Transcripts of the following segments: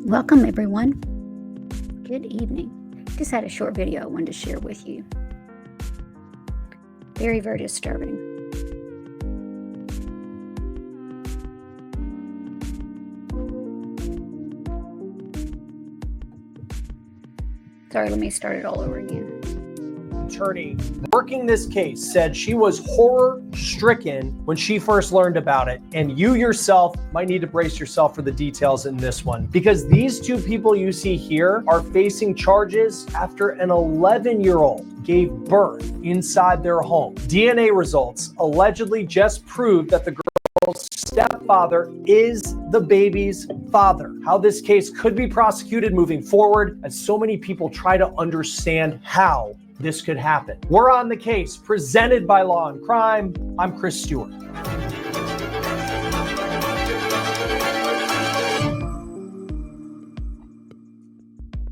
Welcome everyone. Good evening. Just had a short video I wanted to share with you. Very, very disturbing. Sorry, let me start it all over again. Attorney working this case said she was horror-stricken when she first learned about it, and you yourself might need to brace yourself for the details in this one, because these two people you see here are facing charges after an 11-year-old gave birth inside their home. DNA results allegedly just proved that the girl's stepfather is the baby's father. How this case could be prosecuted moving forward, as so many people try to understand how this could happen. We're on the case, presented by Law and Crime. I'm Chris Stewart.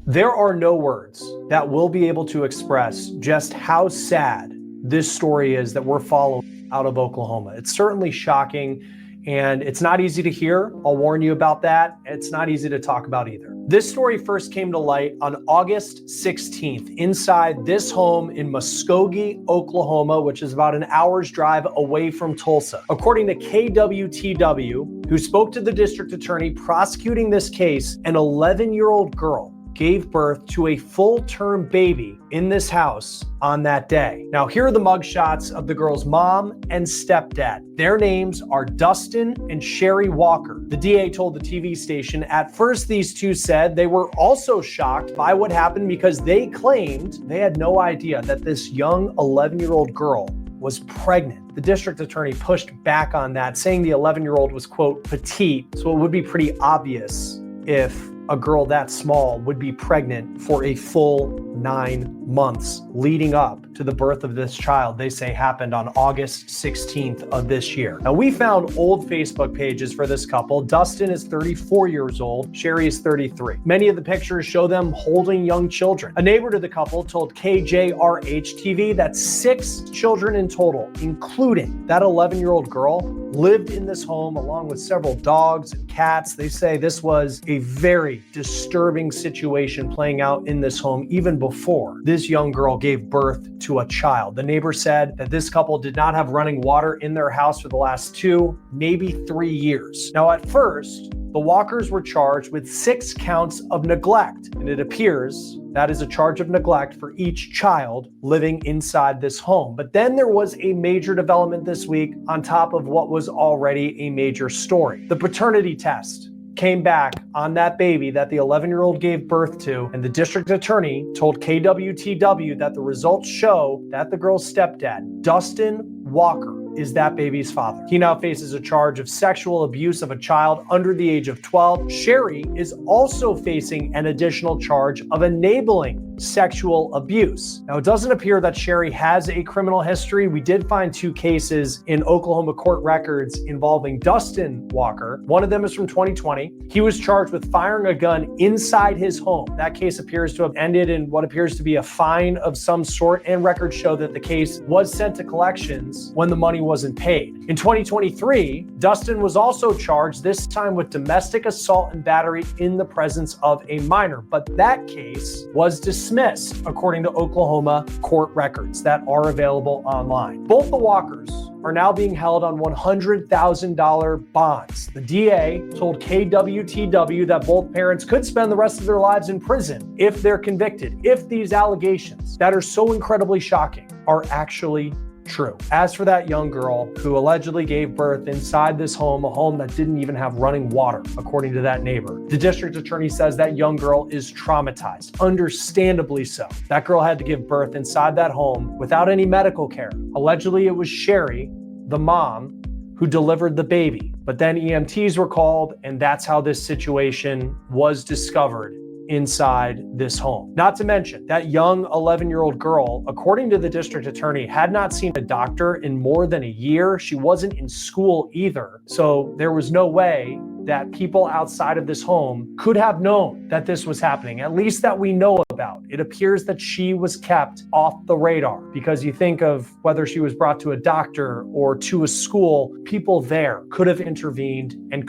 There are no words that will be able to express just how sad this story is that we're following out of Oklahoma. It's certainly shocking, and it's not easy to hear. I'll warn you about that. It's not easy to talk about either. This story first came to light on August 16th inside this home in Muskogee, Oklahoma, which is about an hour's drive away from Tulsa. According to KWTW, who spoke to the district attorney prosecuting this case, an 11-year-old girl gave birth to a full-term baby in this house on that day. Now, here are the mugshots of the girl's mom and stepdad. Their names are Dustin and Sherry Walker. The DA told the TV station at first these two said they were also shocked by what happened because they claimed they had no idea that this young 11-year-old girl was pregnant. The district attorney pushed back on that, saying the 11-year-old was, quote, petite, so it would be pretty obvious if a girl that small would be pregnant for a full 9 months leading up to the birth of this child. They say happened on August 16th of this year. Now, we found old Facebook pages for this couple. Dustin is 34 years old. Sherry is 33. Many of the pictures show them holding young children. A neighbor to the couple told KJRH TV that 6 children in total, including that 11-year-old girl, lived in this home along with several dogs and cats. They say this was a very disturbing situation playing out in this home even before this young girl gave birth to a child. The neighbor said that this couple did not have running water in their house for the last 2, maybe 3 years. Now, at first, the Walkers were charged with 6 counts of neglect, and it appears that is a charge of neglect for each child living inside this home. But then there was a major development this week on top of what was already a major story. The paternity test came back on that baby that the 11-year-old gave birth to, and the district attorney told KWTW that the results show that the girl's stepdad, Dustin Walker, is that baby's father. He now faces a charge of sexual abuse of a child under the age of 12. Sherry is also facing an additional charge of enabling sexual abuse. Now, it doesn't appear that Sherry has a criminal history. We did find 2 cases in Oklahoma court records involving Dustin Walker. One of them is from 2020. He was charged with firing a gun inside his home. That case appears to have ended in what appears to be a fine of some sort, and records show that the case was sent to collections when the money wasn't paid. In 2023, Dustin was also charged, this time with domestic assault and battery in the presence of a minor, but that case was dismissed according to Oklahoma court records that are available online. Both the Walkers are now being held on $100,000 bonds. The DA told KWTW that both parents could spend the rest of their lives in prison if they're convicted, if these allegations that are so incredibly shocking are actually true. As for that young girl who allegedly gave birth inside this home, a home that didn't even have running water, according to that neighbor, the district attorney says that young girl is traumatized, understandably so. That girl had to give birth inside that home without any medical care. Allegedly, it was Sherry, the mom, who delivered the baby. But then EMTs were called, and that's how this situation was discovered inside this home. Not to mention, that young 11-year-old girl, according to the district attorney, had not seen a doctor in more than a year. She wasn't in school either. So there was no way that people outside of this home could have known that this was happening, at least that we know about. It appears that she was kept off the radar, because you think of whether she was brought to a doctor or to a school, people there could have intervened, and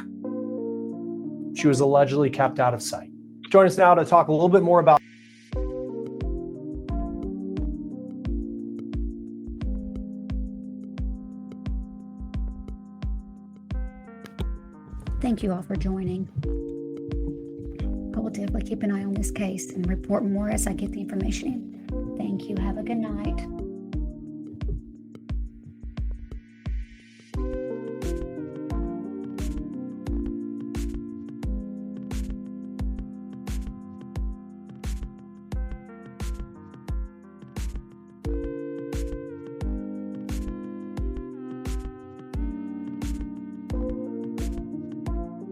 she was allegedly kept out of sight. Join us now to talk a little bit more about. Thank you all for joining. I will definitely keep an eye on this case and report more as I get the information in. Thank you. Have a good night.